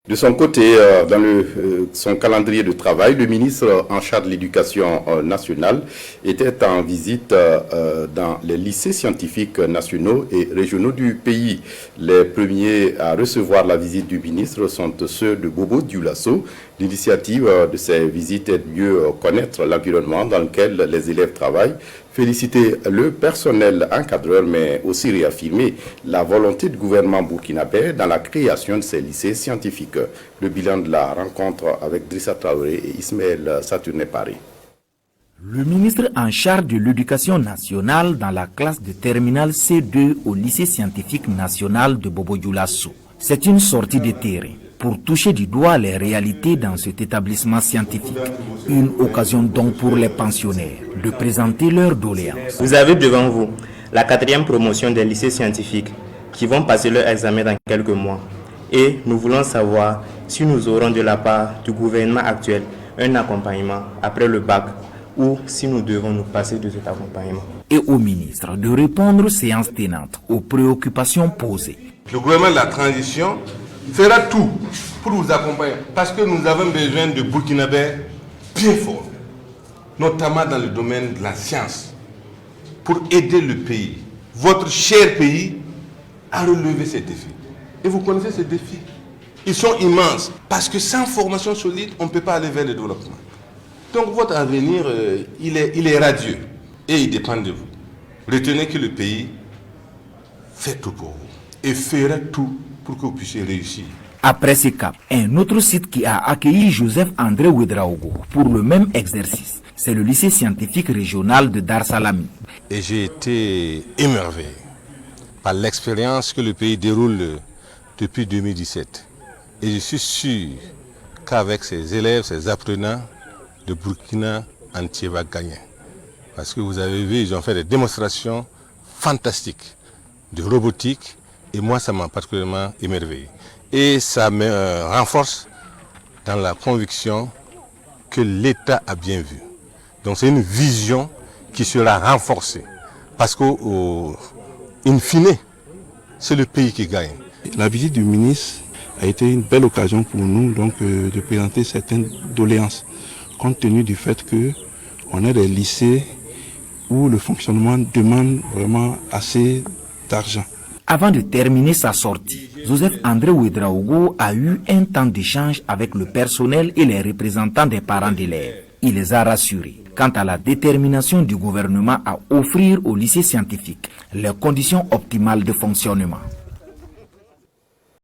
De son côté, dans son calendrier de travail, le ministre en charge de l'éducation nationale était en visite dans les lycées scientifiques nationaux et régionaux du pays. Les premiers à recevoir la visite du ministre sont ceux de Bobo Dioulasso. L'initiative de ces visites est de mieux connaître l'environnement dans lequel les élèves travaillent, féliciter le personnel encadreur, mais aussi réaffirmer la volonté du gouvernement burkinabé dans la création de ces lycées scientifiques. Le bilan de la rencontre avec Drissa Traoré et Ismaël Saturné Paris. Le ministre en charge de l'éducation nationale dans la classe de terminale C2 au lycée scientifique national de Bobo Dioulasso. C'est une sortie de terrain pour toucher du doigt les réalités dans cet établissement scientifique. Une occasion donc pour les pensionnaires de présenter leurs doléances. Vous avez devant vous la 4e promotion des lycées scientifiques qui vont passer leur examen dans quelques mois. Et nous voulons savoir si nous aurons de la part du gouvernement actuel un accompagnement après le bac ou si nous devons nous passer de cet accompagnement. Et au ministre de répondre séance tenante aux préoccupations posées. Le gouvernement de la transition fera tout pour vous accompagner parce que nous avons besoin de Burkinabés bien forts, notamment dans le domaine de la science, pour aider le pays, votre cher pays, à relever ces défis. Et vous connaissez ces défis. Ils sont immenses parce que sans formation solide, on ne peut pas aller vers le développement. Donc votre avenir, il est radieux et il dépend de vous. Retenez que le pays fait tout pour vous et fera tout pour que vous puissiez réussir. Après ce cap, un autre site qui a accueilli Joseph André Ouedraogo pour le même exercice, c'est le lycée scientifique régional de Dar Salami. Et j'ai été émerveillé par l'expérience que le pays déroule depuis 2017. Et je suis sûr qu'avec ses élèves, ses apprenants, le Burkina entier va gagner. Parce que vous avez vu, ils ont fait des démonstrations fantastiques de robotique. Et moi, ça m'a particulièrement émerveillé. Et ça me renforce dans la conviction que l'État a bien vu. Donc c'est une vision qui sera renforcée. Parce qu'in fine, c'est le pays qui gagne. La visite du ministre a été une belle occasion pour nous de présenter certaines doléances, compte tenu du fait qu'on a des lycées où le fonctionnement demande vraiment assez d'argent. Avant de terminer sa sortie, Joseph André Ouedraogo a eu un temps d'échange avec le personnel et les représentants des parents d'élèves. Il les a rassurés quant à la détermination du gouvernement à offrir au lycée scientifique les conditions optimales de fonctionnement.